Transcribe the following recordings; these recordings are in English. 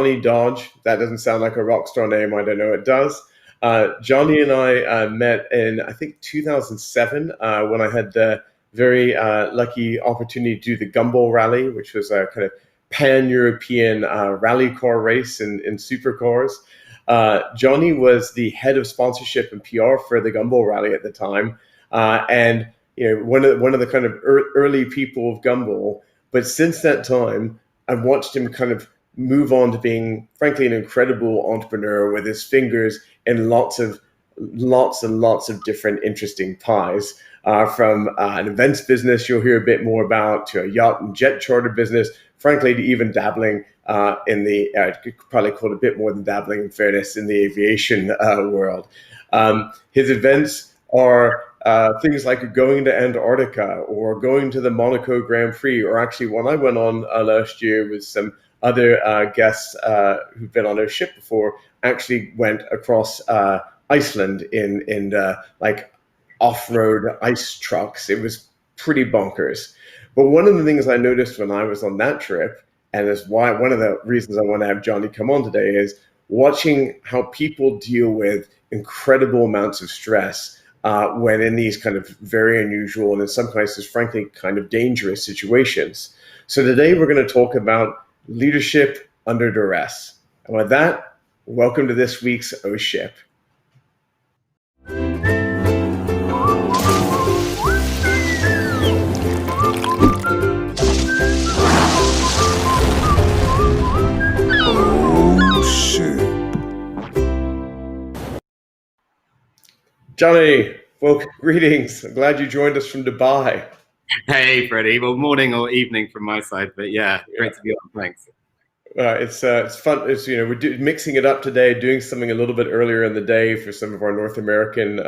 Jonny Dodge. That doesn't sound like a rock star name. I don't know. It does. Jonny and I met in, I think, 2007 when I had the very lucky opportunity to do the Gumball rally, which was a kind of pan-European rally car race in supercars. Jonny was the head of sponsorship and PR for the Gumball rally at the time, and one of the kind of early people of Gumball. But since that time, I've watched him kind of move on to being, frankly, an incredible entrepreneur with his fingers in lots and lots of different interesting pies. From an events business you'll hear a bit more about, to a yacht and jet charter business, frankly, to even dabbling in the, could probably call it a bit more than dabbling, in fairness, in the aviation world. His events are things like going to Antarctica or going to the Monaco Grand Prix, or actually when I went on last year with some other guests who've been on our ship before, actually went across Iceland in like off-road ice trucks. It was pretty bonkers. But one of the things I noticed when I was on that trip, and is why one of the reasons I want to have Jonny come on today, is watching how people deal with incredible amounts of stress when in these kind of very unusual and in some cases, frankly, kind of dangerous situations. So today we're going to talk about leadership under duress. And with that, welcome to this week's O Ship. Jonny, well, greetings. I'm glad you joined us from Dubai. Hey, Freddie. Well, morning or evening from my side, but yeah, great to be on. Thanks. It's fun. We're mixing it up today, doing something a little bit earlier in the day for some of our North American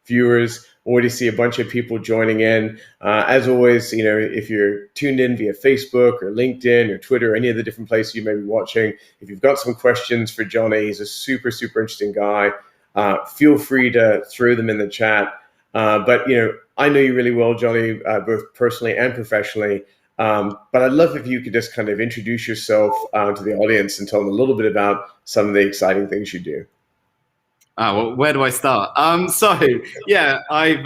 viewers. Already see a bunch of people joining in. As always, if you're tuned in via Facebook or LinkedIn or Twitter, or any of the different places you may be watching, if you've got some questions for Jonny, he's a super interesting guy. Feel free to throw them in the chat. But I know you really well, Jonny, both personally and professionally. But I'd love if you could just kind of introduce yourself to the audience and tell them a little bit about some of the exciting things you do. Well, where do I start? So yeah, I've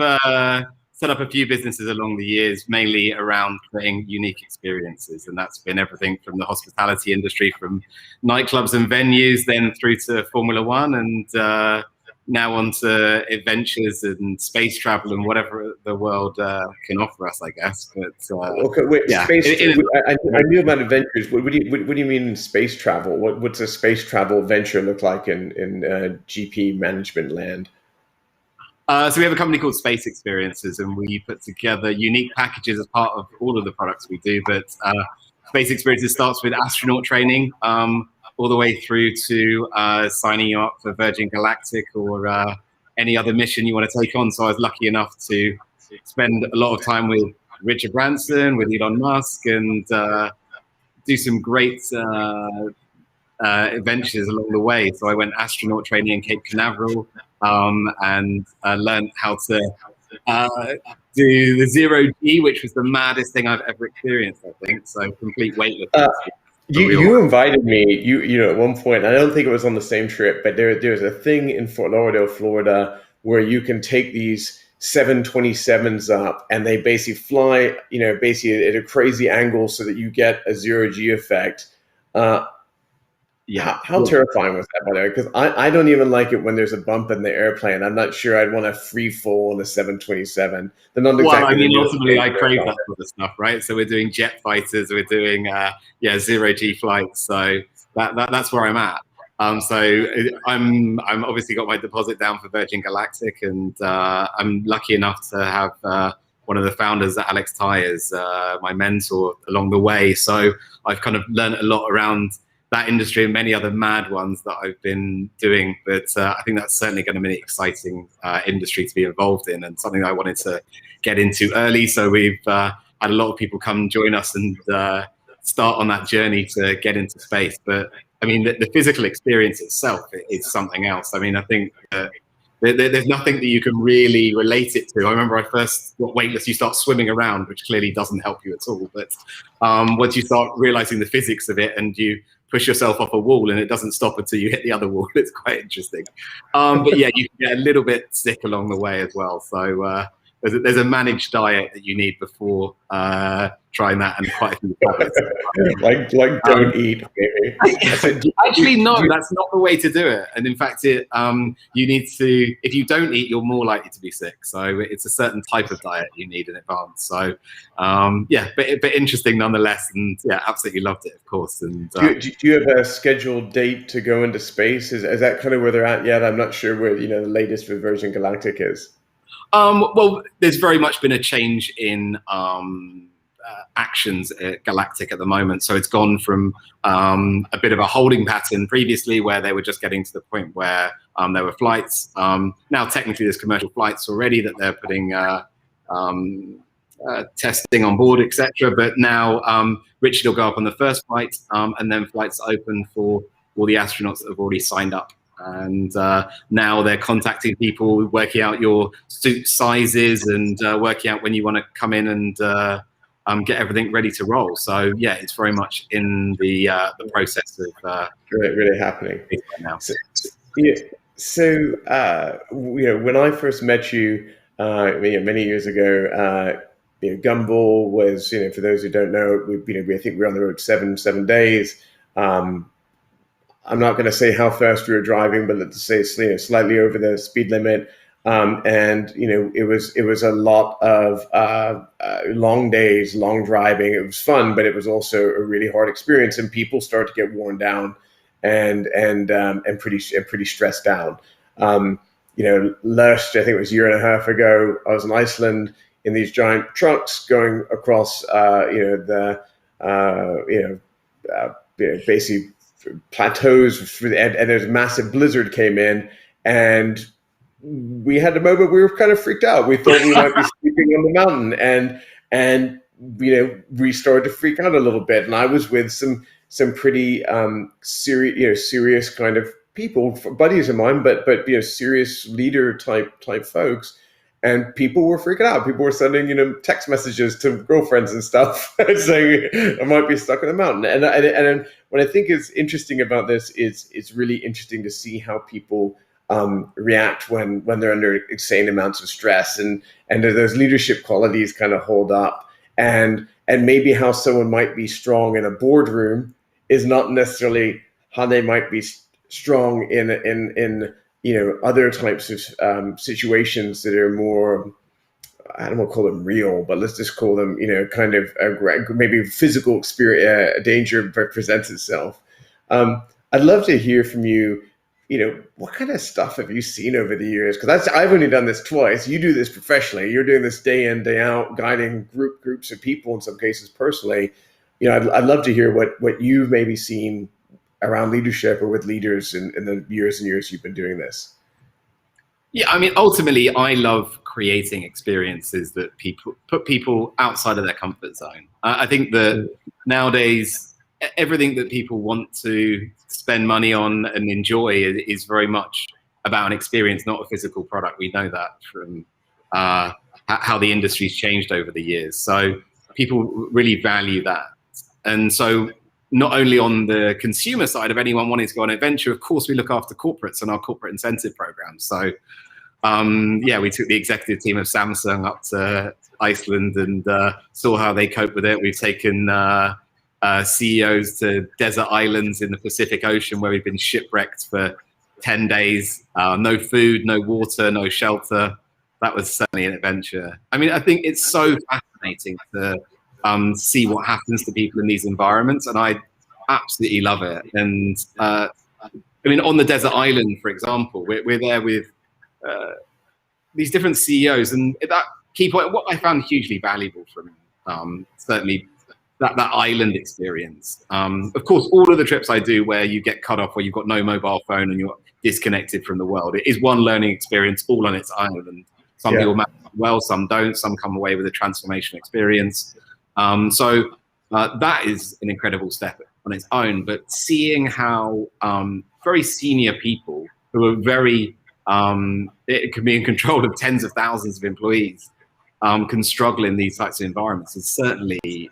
set up a few businesses along the years, mainly around creating unique experiences. And that's been everything from the hospitality industry, from nightclubs and venues, then through to Formula One, and now on to adventures and space travel and whatever the world can offer us, I guess. But okay, wait, yeah. I knew about adventures. What do you mean space travel? What's a space travel venture look like in GPManagement land? So we have a company called Space Experiences, and we put together unique packages as part of all of the products we do. But Space Experiences starts with astronaut training, all the way through to signing you up for Virgin Galactic or any other mission you want to take on. So I was lucky enough to spend a lot of time with Richard Branson, with Elon Musk, and do some great adventures along the way. So I went astronaut training in Cape Canaveral and learned how to do the 0G, which was the maddest thing I've ever experienced, I think. So complete weightlessness. You invited me, at one point, I don't think it was on the same trip, but there's a thing in Fort Lauderdale, Florida, where you can take these 727s up and they basically fly, basically at a crazy angle so that you get a 0G effect. Yeah, how terrifying was that, by the way? Because I don't even like it when there's a bump in the airplane. I'm not sure I'd want to free fall on a 727. Ultimately, I crave that sort of stuff, right? So we're doing jet fighters, we're doing zero G flights. So that's where I'm at. So I'm obviously got my deposit down for Virgin Galactic, and I'm lucky enough to have one of the founders, Alex Tyers, my mentor along the way. So I've kind of learned a lot around that industry and many other mad ones that I've been doing. But I think that's certainly going to be an exciting industry to be involved in, and something I wanted to get into early. So we've had a lot of people come join us and start on that journey to get into space. But I mean, the physical experience itself is something else. I mean, I think there's nothing that you can really relate it to. I remember I first got weightless, you start swimming around, which clearly doesn't help you at all. But once you start realizing the physics of it and you push yourself off a wall and it doesn't stop until you hit the other wall. It's quite interesting. But yeah, you can get a little bit sick along the way as well. So there's a managed diet that you need before trying that, and quite a few habits. like don't eat, maybe. Actually, no, that's not the way to do it. And in fact, you need to, if you don't eat, you're more likely to be sick. So it's a certain type of diet you need in advance. So yeah, but interesting nonetheless. And yeah, absolutely loved it, of course. And do you have a scheduled date to go into space? Is that kind of where they're at yet? I'm not sure where the latest with Virgin Galactic is. Well, there's very much been a change in actions at Galactic at the moment. So it's gone from a bit of a holding pattern previously, where they were just getting to the point where there were flights. Now, technically, there's commercial flights already that they're putting testing on board, etc. But now Richard will go up on the first flight, and then flights open for all the astronauts that have already signed up. And now they're contacting people, working out your suit sizes and working out when you want to come in and get everything ready to roll. So yeah, it's very much in the process of really happening right now. So when I first met you, many years ago, Gumball was, for those who don't know, I think we were on the road seven days. I'm not going to say how fast we were driving, but let's say slightly over the speed limit. And it was a lot of long days, long driving. It was fun, but it was also a really hard experience. And people started to get worn down and pretty stressed down. Last, I think it was a year and a half ago, I was in Iceland in these giant trucks going across, basically plateaus, and there's a massive blizzard came in, and we had a moment we were kind of freaked out. We thought we might be sleeping on the mountain, and we started to freak out a little bit. And I was with some pretty serious kind of people, buddies of mine, but serious leader type folks. And people were freaking out. People were sending, text messages to girlfriends and stuff saying, I might be stuck in a mountain. And what I think is interesting about this is it's really interesting to see how people react when they're under insane amounts of stress, and those leadership qualities kind of hold up. And maybe how someone might be strong in a boardroom is not necessarily how they might be strong in other types of situations that are more, I don't want to call them real, but let's just call them, kind of maybe physical experience, danger presents itself. I'd love to hear from you, what kind of stuff have you seen over the years? Because I've only done this twice. You do this professionally. You're doing this day in, day out, guiding groups of people, in some cases personally. I'd love to hear what you've maybe seen around leadership or with leaders in the years and years you've been doing this. Yeah, I mean, ultimately, I love creating experiences that put people outside of their comfort zone. I think that nowadays, everything that people want to spend money on and enjoy is very much about an experience, not a physical product. We know that from how the industry's changed over the years. So people really value that. And so not only on the consumer side of anyone wanting to go on an adventure, of course, we look after corporates and our corporate incentive programs. So we took the executive team of Samsung up to Iceland and saw how they cope with it. We've taken CEOs to desert islands in the Pacific Ocean where we've been shipwrecked for 10 days. No food, no water, no shelter. That was certainly an adventure. I mean, I think it's so fascinating to see what happens to people in these environments, and I absolutely love it. And I mean, on the desert island, for example, we're there with these different CEOs, and that key point, what I found hugely valuable from certainly that island experience. Of course, all of the trips I do where you get cut off, where you've got no mobile phone and you're disconnected from the world, it is one learning experience all on its own. And some people manage well, some don't. Some come away with a transformational experience. So that is an incredible step on its own. But seeing how very senior people who are very, it can be in control of tens of thousands of employees, can struggle in these types of environments is certainly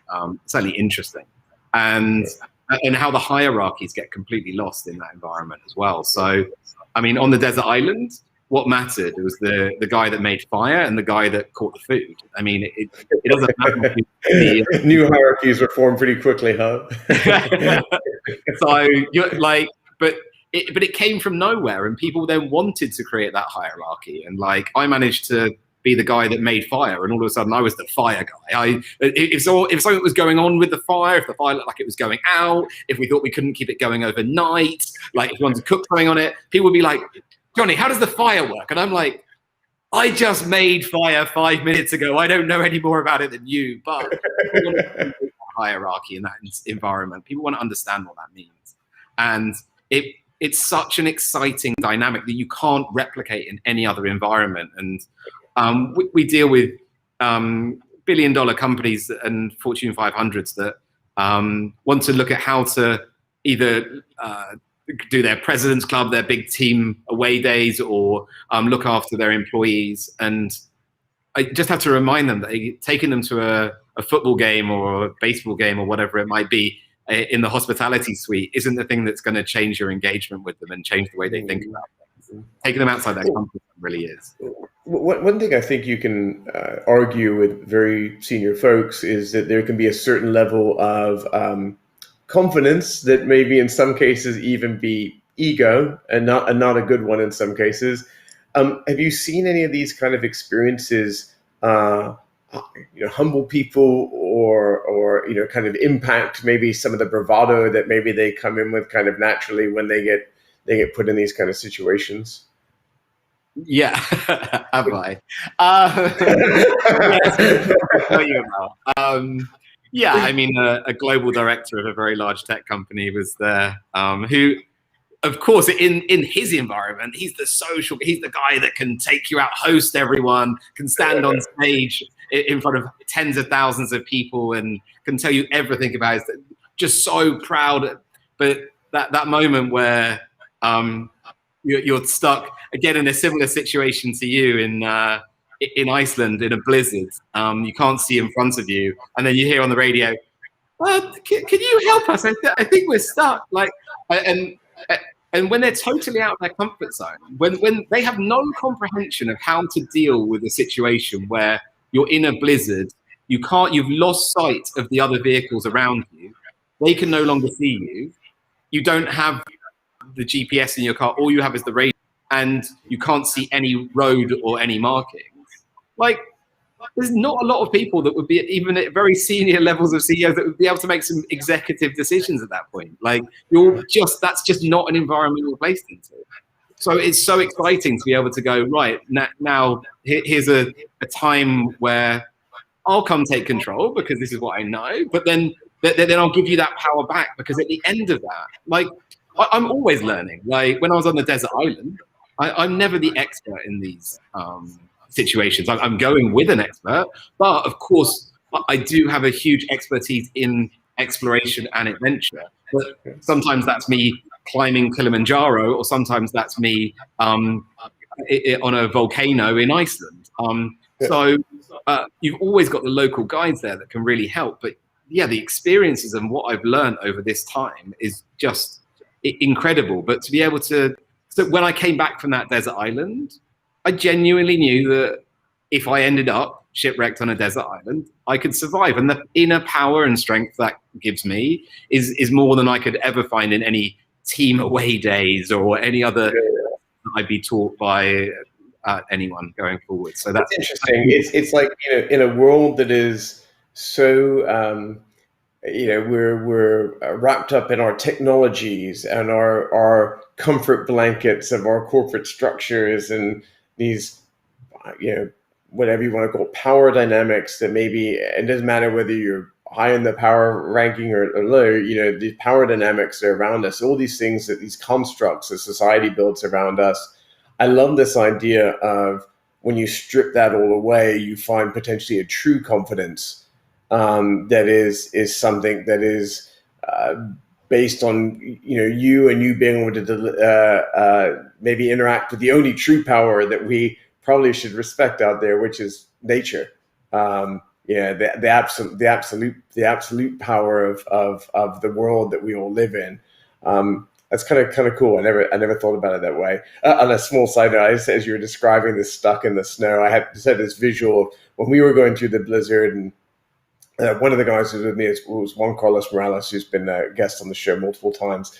interesting. And and how the hierarchies get completely lost in that environment as well. So, I mean, on the desert island, what mattered? It was the guy that made fire and the guy that caught the food. I mean, it doesn't matter. New hierarchies were formed pretty quickly, huh? So you're like, but it came from nowhere, and people then wanted to create that hierarchy. And like, I managed to be the guy that made fire, and all of a sudden I was the fire guy. If something was going on with the fire, if the fire looked like it was going out, if we thought we couldn't keep it going overnight, like if we wanted to cook something on it, people would be like, Jonny, how does the fire work? And I'm like, I just made fire 5 minutes ago. I don't know any more about it than you, but people want to hierarchy in that environment. People want to understand what that means, and it's such an exciting dynamic that you can't replicate in any other environment. And we deal with billion-dollar companies and Fortune 500s that want to look at how to either do their president's club, their big team away days, or look after their employees. And I just have to remind them that taking them to a football game or a baseball game or whatever it might be in the hospitality suite isn't the thing that's going to change your engagement with them and change the way they think about things. Taking them outside their comfort zone really is. One thing I think you can argue with very senior folks is that there can be a certain level of confidence that maybe in some cases even be ego, and not a good one in some cases. Have you seen any of these kind of experiences humble people or kind of impact maybe some of the bravado that maybe they come in with kind of naturally when they get put in these kind of situations? Yeah, have I? Yeah, I mean, a global director of a very large tech company was there, who, of course, in his environment, he's the guy that can take you out, host everyone, can stand on stage in front of tens of thousands of people and can tell you everything about it. Just so proud. But that moment where you're stuck again in a similar situation to you in Iceland in a blizzard, you can't see in front of you, and then you hear on the radio, can you help us? I think we're stuck. Like, and when they're totally out of their comfort zone, when they have no comprehension of how to deal with a situation where you're in a blizzard, you've lost sight of the other vehicles around you, they can no longer see you, you don't have the GPS in your car, all you have is the radio, and you can't see any road or any markings. Like, there's not a lot of people that would be, even at very senior levels of CEOs, that would be able to make some executive decisions at that point. Like, that's just not an environment you're placed into. So it's so exciting to be able to go, right, now here's a time where I'll come take control because this is what I know, but then I'll give you that power back, because at the end of that, like, I'm always learning. Like, when I was on the desert island, I'm never the expert in these situations. I'm going with an expert, but of course, I do have a huge expertise in exploration and adventure. But sometimes that's me climbing Kilimanjaro, or sometimes that's me on a volcano in Iceland. So you've always got the local guides there that can really help. But yeah, the experiences and what I've learned over this time is just incredible. But to be able to, so when I came back from that desert island, I genuinely knew that if I ended up shipwrecked on a desert island, I could survive. And the inner power and strength that gives me is more than I could ever find in any team away days or any other I'd be taught by anyone going forward. So that's interesting. It's like, in a world that is so we're wrapped up in our technologies and our comfort blankets of our corporate structures and these, whatever you want to call it, power dynamics that maybe, it doesn't matter whether you're high in the power ranking or low, these power dynamics are around us, all these things, that these constructs that society builds around us. I love this idea of when you strip that all away, you find potentially a true confidence that is something that is based on you and you being able to maybe interact with the only true power that we probably should respect out there, which is nature. the absolute power of the world that we all live in. That's kind of cool. I never thought about it that way. On a small side note, as you were describing this stuck in the snow, I had this visual when we were going through the blizzard, and one of the guys who was with me was Juan Carlos Morales, who's been a guest on the show multiple times.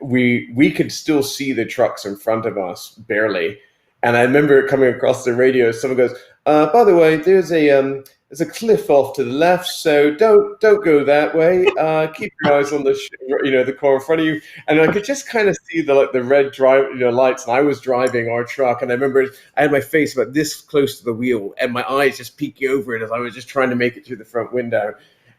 We could still see the trucks in front of us barely, and I remember coming across the radio. Someone goes, "By the way, there's a cliff off to the left, so don't go that way. Keep your eyes on the car in front of you." And I could just kind of see the red lights, and I was driving our truck, and I remember I had my face about this close to the wheel, and my eyes just peeking over it as I was just trying to make it through the front window.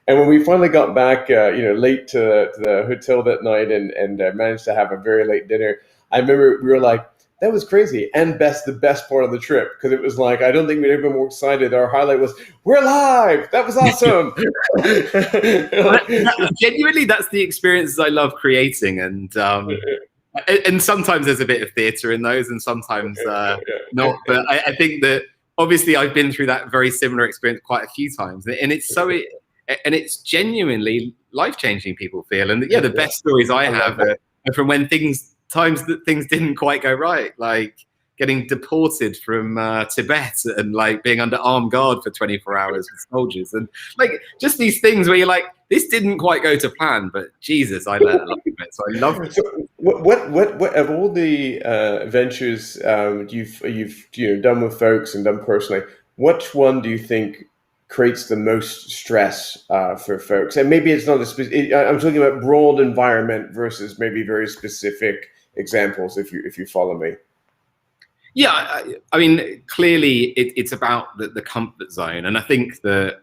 And when we finally got back, late to the hotel that night, and managed to have a very late dinner, I remember we were like, that was crazy, and the best part of the trip, because it was like, I don't think we'd ever been more excited. Our highlight was, we're live. That was awesome. Genuinely, that's the experiences I love creating, and sometimes there's a bit of theatre in those, and sometimes not. But I think that obviously I've been through that very similar experience quite a few times, and it's genuinely life-changing. People feel, and the best stories I have are from when times that things didn't quite go right, like getting deported from Tibet and like being under armed guard for 24 hours with soldiers, and like just these things where you're like, this didn't quite go to plan, but Jesus, I learned a lot from it, so I love it. So what of all the ventures you've done with folks and done personally, which one do you think creates the most stress for folks? And maybe it's not I'm talking about broad environment versus maybe very specific examples, if you follow me. Yeah, I mean, clearly it's about the comfort zone, and I think that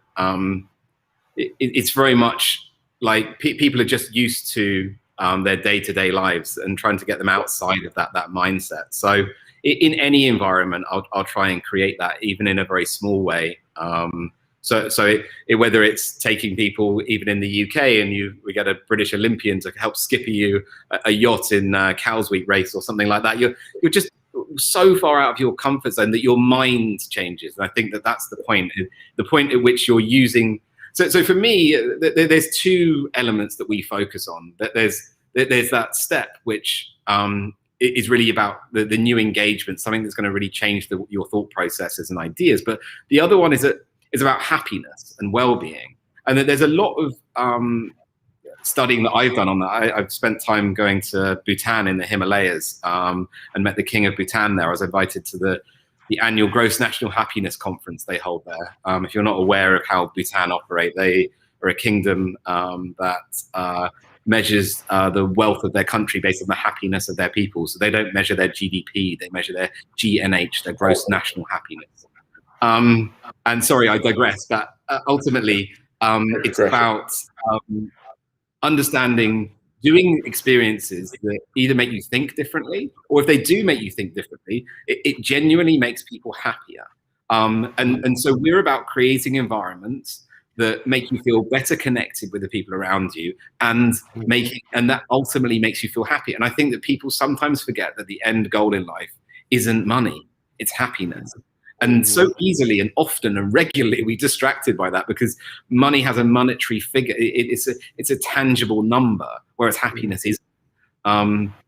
it's very much like people are just used to their day-to-day lives, and trying to get them outside of that mindset. So in any environment, I'll try and create that, even in a very small way. So whether it's taking people even in the UK, and we get a British Olympian to help skipper you a yacht in Cowsweek race or something like that, you're just so far out of your comfort zone that your mind changes. And I think that's the point at which you're using. So for me, there's two elements that we focus on. There's that step which is really about the new engagement, something that's going to really change your thought processes and ideas. But the other one is about happiness and well-being. And there's a lot of studying that I've done on that. I've spent time going to Bhutan in the Himalayas and met the king of Bhutan there. I was invited to the annual Gross National Happiness Conference they hold there. If you're not aware of how Bhutan operate, they are a kingdom that measures the wealth of their country based on the happiness of their people. So they don't measure their GDP, they measure their GNH, their gross national happiness. And sorry, I digress, but ultimately it's about understanding, doing experiences that either make you think differently, or if they do make you think differently, it genuinely makes people happier. And so we're about creating environments that make you feel better connected with the people around you, and that ultimately makes you feel happy. And I think that people sometimes forget that the end goal in life isn't money, it's happiness. And so easily and often and regularly we distracted by that, because money has a monetary figure. It's a tangible number, whereas happiness isn't.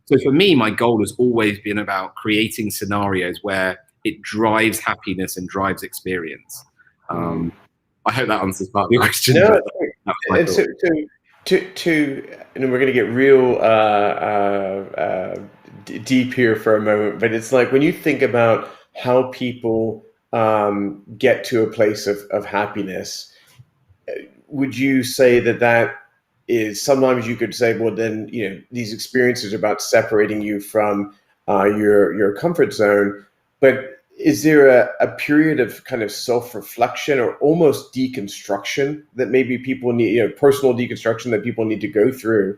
So for me, my goal has always been about creating scenarios where it drives happiness and drives experience. I hope that answers part of your question. No, and so we're going to get real deep here for a moment, but it's like when you think about how people get to a place of happiness, would you say that is, sometimes you could say, well, then, these experiences are about separating you from your comfort zone, but is there a period of kind of self-reflection or almost deconstruction that maybe people need, personal deconstruction that people need to go through,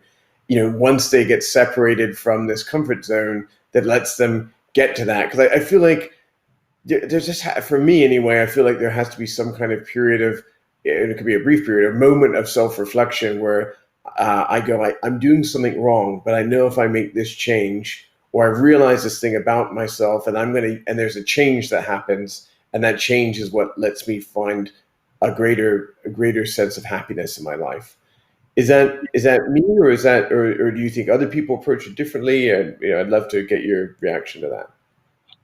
once they get separated from this comfort zone, that lets them get to that? Because I feel like there's just, for me anyway, I feel like there has to be some kind of period of, it could be a brief period, a moment of self-reflection where I go, I'm doing something wrong, but I know if I make this change, or I realize this thing about myself, and and there's a change that happens, and that change is what lets me find a greater sense of happiness in my life. Is that me, or do you think other people approach it differently? And I'd love to get your reaction to that.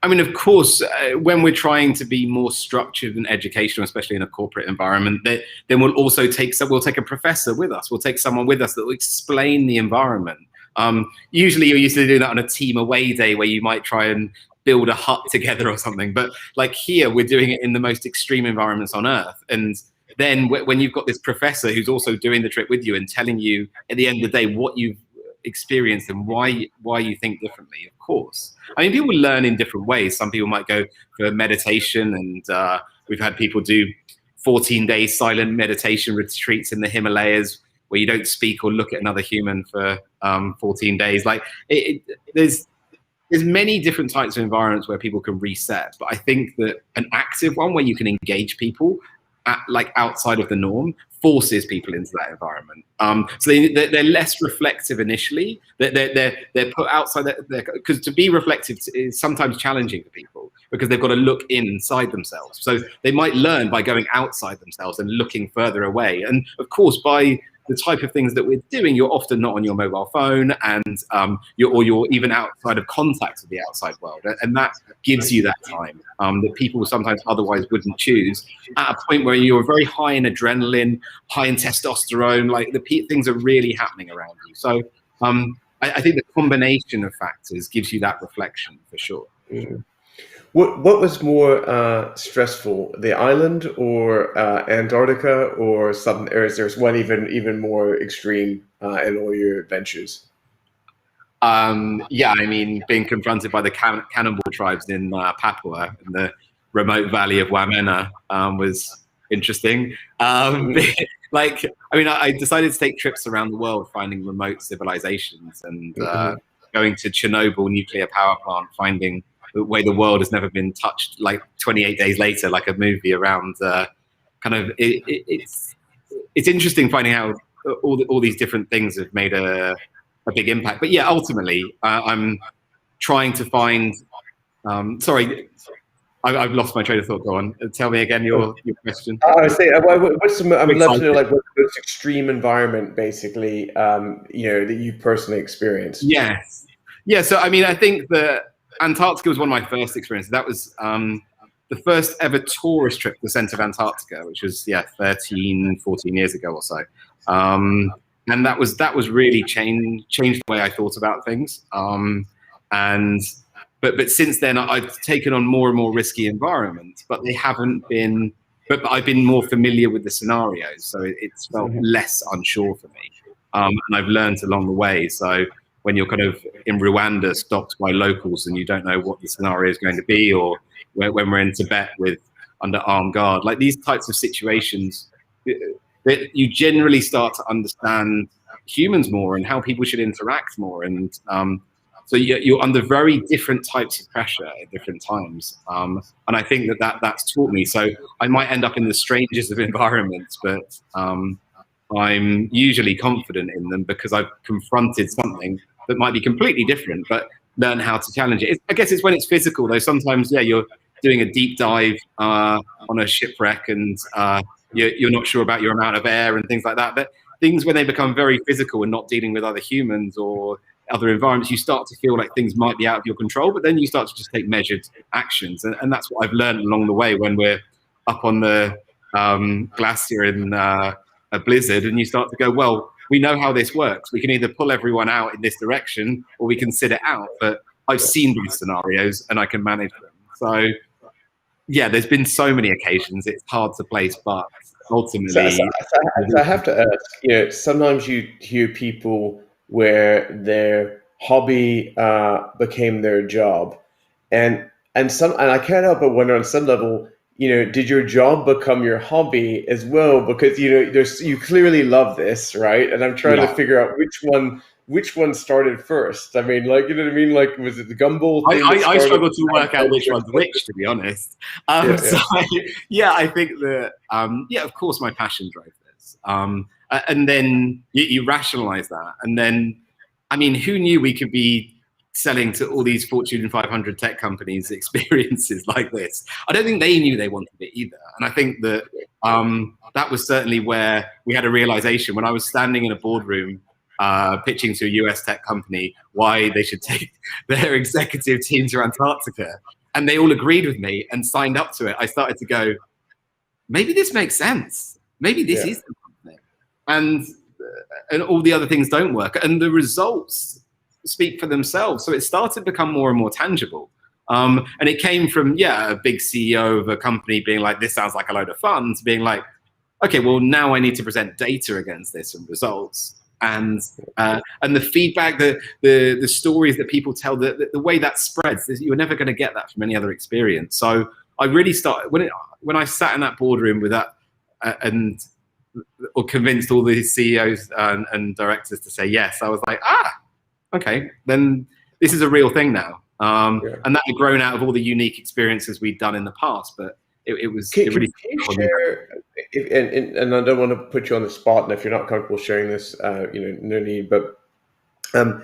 I mean, of course, when we're trying to be more structured and educational, especially in a corporate environment, then we'll take a professor with us. We'll take someone with us that will explain the environment. Usually you're used to doing that on a team away day where you might try and build a hut together or something. But like here, we're doing it in the most extreme environments on earth. And then when you've got this professor who's also doing the trip with you and telling you at the end of the day what you've experienced and why you think differently, of course. I mean, people learn in different ways. Some people might go for meditation, and we've had people do 14-day silent meditation retreats in the Himalayas where you don't speak or look at another human for 14 days. Like there's many different types of environments where people can reset, but I think that an active one where you can engage people like outside of the norm forces people into that environment. So they're less reflective initially. They're put outside because to be reflective is sometimes challenging for people because they've got to look inside themselves. So they might learn by going outside themselves and looking further away. And of course, by the type of things that we're doing, you're often not on your mobile phone, and you're even outside of contact with the outside world, and that gives you that time that people sometimes otherwise wouldn't choose. At a point where you're very high in adrenaline, high in testosterone, like things are really happening around you. So I think the combination of factors gives you that reflection for sure. Mm-hmm. What was more stressful, the island or Antarctica, or something? Or is there one even more extreme in all your adventures? Yeah, I mean, being confronted by the cannibal tribes in Papua in the remote valley of Wamena was interesting. Like, I mean, I decided to take trips around the world finding remote civilizations, and going to Chernobyl nuclear power plant, finding the way the world has never been touched, like 28 days later, like a movie around kind of, it's interesting finding how all these different things have made a big impact. But yeah, ultimately, I'm trying to find, sorry, I've lost my train of thought. Go on. Tell me again your question. I was saying, I'd love to know, like, what's the most extreme environment, basically, that you personally experienced? Yes. Yeah. So, I mean, I think that Antarctica was one of my first experiences. That was the first ever tourist trip to the center of Antarctica, which was 13, 14 years ago or so. And that was really changed the way I thought about things. But since then, I've taken on more and more risky environments, but they haven't been. But I've been more familiar with the scenarios, so it's felt less unsure for me. And I've learned along the way. So when you're kind of in Rwanda, stopped by locals, and you don't know what the scenario is going to be, or when we're in Tibet under armed guard, like these types of situations, that you generally start to understand humans more and how people should interact more. And so you're under very different types of pressure at different times. And I think that's taught me. So I might end up in the strangest of environments, but I'm usually confident in them because I've confronted something that might be completely different, but learn how to challenge it. I guess it's when it's physical, though. Sometimes, you're doing a deep dive on a shipwreck, and you're not sure about your amount of air and things like that. But things when they become very physical and not dealing with other humans or other environments, you start to feel like things might be out of your control, but then you start to just take measured actions. And that's what I've learned along the way when we're up on the glacier in a blizzard, and you start to go, well, we know how this works. We can either pull everyone out in this direction or we can sit it out. But I've seen these scenarios and I can manage them. So yeah, there's been so many occasions. It's hard to place, but ultimately. So I have to ask, sometimes you hear people where their hobby became their job, and I can't help but wonder on some level, did your job become your hobby as well? Because you clearly love this, right? And I'm trying to figure out which one started first. I mean, like, you know what I mean? Like, was it the Gumball thing? I struggle to work out which one's which, to be honest. I think that of course my passion drove this. And then you rationalize that, and then, I mean, who knew we could be selling to all these Fortune 500 tech companies experiences like this. I don't think they knew they wanted it either. And I think that that was certainly where we had a realization when I was standing in a boardroom pitching to a US tech company why they should take their executive team to Antarctica. And they all agreed with me and signed up to it. I started to go, maybe this makes sense. Maybe this is the company. And all the other things don't work. And the results speak for themselves. So it started to become more and more tangible. And it came from, a big CEO of a company being like, this sounds like a load of fun, to being like, okay, well, now I need to present data against this and results. And the feedback, the stories that people tell, the way that spreads, you're never going to get that from any other experience. So I really started, when I sat in that boardroom with that or convinced all these CEOs and directors to say yes, I was like, okay, then this is a real thing now. And that had grown out of all the unique experiences we'd done in the past, but it was really. Can you share, and I don't want to put you on the spot, and if you're not comfortable sharing this, no need, but can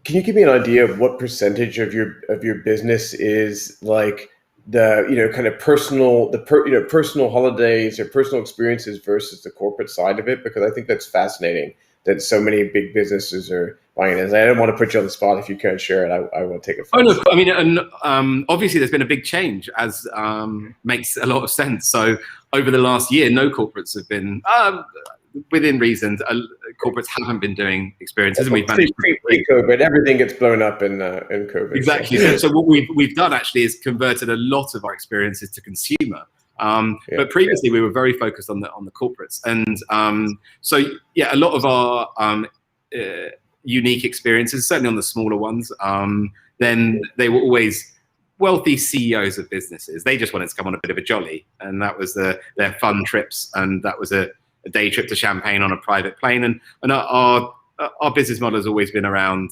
you give me an idea of what percentage of your business is like the kind of personal holidays or personal experiences versus the corporate side of it? Because I think that's fascinating that so many big businesses are buying it. I don't want to put you on the spot. If you can't share it, I will take it. Oh no, I mean, and obviously there's been a big change, as makes a lot of sense. So over the last year, no corporates have been, within reason, corporates haven't been doing experiences, and we've managed pre-COVID, everything gets blown up in COVID. Exactly. So what we've done actually is converted a lot of our experiences to consumer. But previously we were very focused on the corporates, and a lot of our unique experiences, certainly on the smaller ones, then they were always wealthy CEOs of businesses. They just wanted to come on a bit of a jolly, and that was their fun trips, and that was a day trip to Champagne on a private plane. And our business model has always been around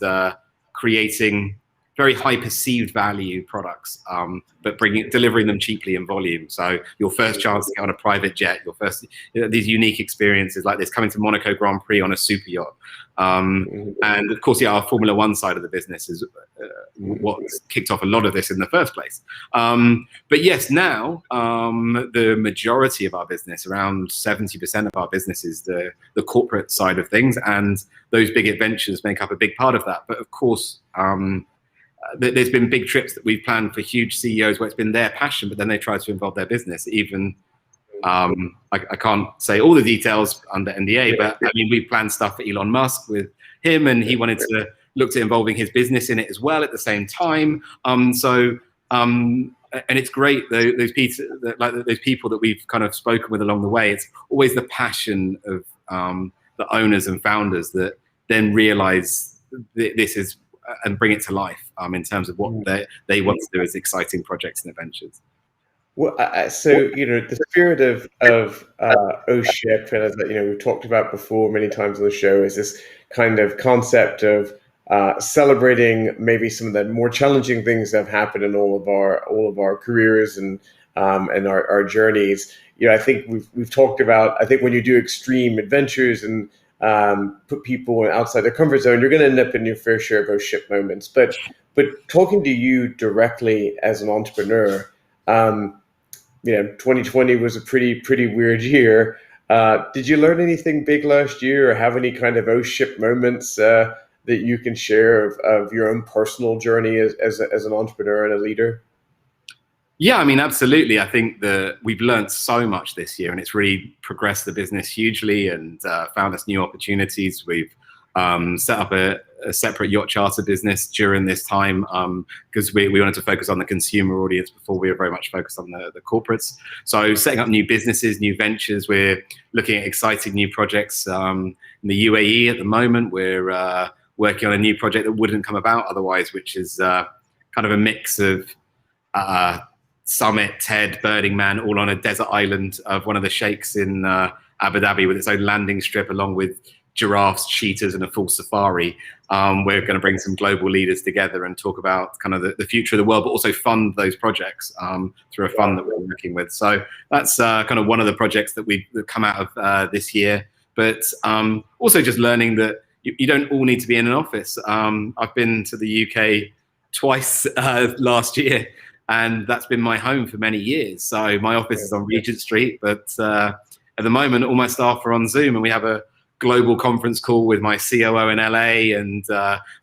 creating very high perceived value products, but delivering them cheaply in volume. So your first chance to get on a private jet, these unique experiences like this, coming to Monaco Grand Prix on a super yacht. And of course, our Formula One side of the business is what kicked off a lot of this in the first place. But yes, now the majority of our business, around 70% of our business, is the corporate side of things, and those big adventures make up a big part of that. But of course, there's been big trips that we've planned for huge CEOs where it's been their passion, but then they try to involve their business. Even I can't say all the details under NDA, but I mean, we planned stuff for Elon Musk with him, and he wanted to look at involving his business in it as well at the same time. And it's great, those people that we've kind of spoken with along the way. It's always the passion of the owners and founders that then realize this is and bring it to life in terms of what they want to do as exciting projects and adventures. Well, so the spirit of O-Ship, and as we've talked about before many times on the show, is this kind of concept of celebrating maybe some of the more challenging things that have happened in all of our careers and our journeys. I think we've talked about, I think when you do extreme adventures and put people outside their comfort zone, you're going to end up in your fair share of those ship moments. But talking to you directly as an entrepreneur, 2020 was a pretty weird year. Did you learn anything big last year, or have any kind of O-Ship moments that you can share of your own personal journey as an entrepreneur and a leader? Yeah, I mean, absolutely. I think that we've learned so much this year, and it's really progressed the business hugely and found us new opportunities. We've set up a separate yacht charter business during this time because we wanted to focus on the consumer audience before we were very much focused on the corporates. So setting up new businesses, new ventures. We're looking at exciting new projects in the UAE at the moment. We're working on a new project that wouldn't come about otherwise, which is kind of a mix of Summit, TED, Burning Man, all on a desert island of one of the sheikhs in Abu Dhabi with its own landing strip, along with giraffes, cheetahs, and a full safari. We're going to bring some global leaders together and talk about kind of the future of the world, but also fund those projects through a fund that we're working with. So that's kind of one of the projects that come out of this year. But also just learning that you don't all need to be in an office. I've been to the UK twice last year, and that's been my home for many years. So my office is on Regent Street, but at the moment, all my staff are on Zoom, and we have a global conference call with my COO in LA and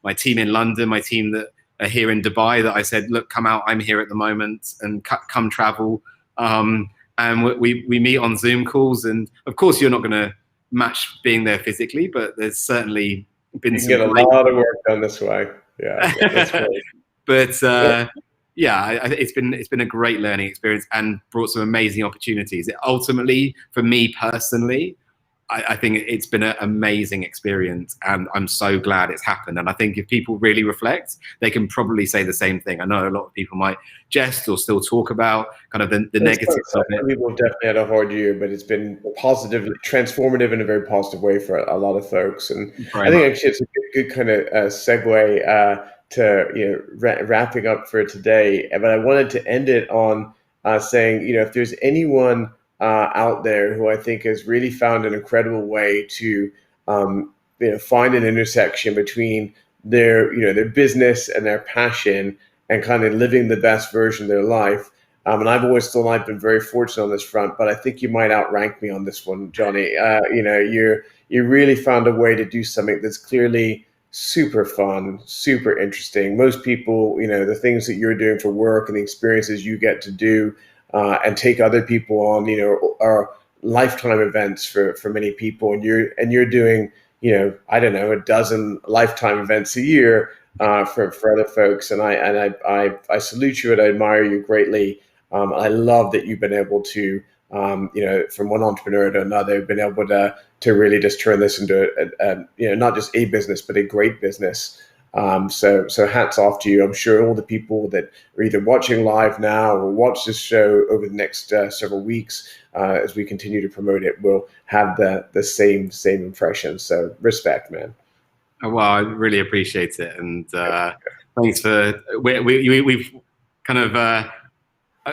my team in London, my team that are here in Dubai, that I said, look, come out, I'm here at the moment, and come travel. And we meet on Zoom calls. And of course, you're not going to match being there physically, but there's certainly been you can get a lot of work done this way. Yeah, that's great. But yeah, it's been a great learning experience and brought some amazing opportunities. Ultimately, for me personally, I think it's been an amazing experience, and I'm so glad it's happened. And I think if people really reflect, they can probably say the same thing. I know a lot of people might jest or still talk about kind of the negatives of it. People have definitely had a hard year, but it's been positive, transformative in a very positive way for a lot of folks. And I think actually it's a good kind of segue to wrapping up for today. But I wanted to end it on saying, if there's anyone out there who I think has really found an incredible way to find an intersection between their business and their passion and kind of living the best version of their life. And I've always thought I've been very fortunate on this front, but I think you might outrank me on this one, Jonny. You really found a way to do something that's clearly super fun, super interesting. Most people, the things that you're doing for work and the experiences you get to do and take other people on, are lifetime events for many people. And you're doing, I don't know, a dozen lifetime events a year for other folks. And I salute you and I admire you greatly. I love that you've been able to, from one entrepreneur to another, been able to really just turn this into not just a business, but a great business. So hats off to you. I'm sure all the people that are either watching live now or watch this show over the next several weeks, as we continue to promote it, will have the same impression. So respect, man. Well, I really appreciate it, and thanks for we've kind of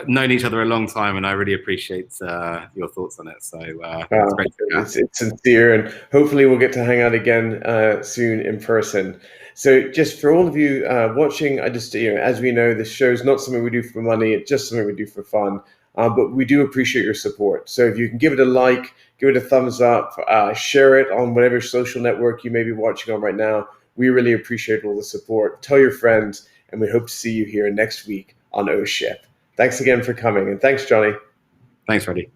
known each other a long time, and I really appreciate your thoughts on it. So it's great to it's sincere, and hopefully we'll get to hang out again soon in person. So just for all of you watching, I just, as we know, this show is not something we do for money. It's just something we do for fun. But we do appreciate your support. So if you can give it a like, give it a thumbs up, share it on whatever social network you may be watching on right now. We really appreciate all the support. Tell your friends, and we hope to see you here next week on Oh Shit. Thanks again for coming, and thanks, Jonny. Thanks, Freddie.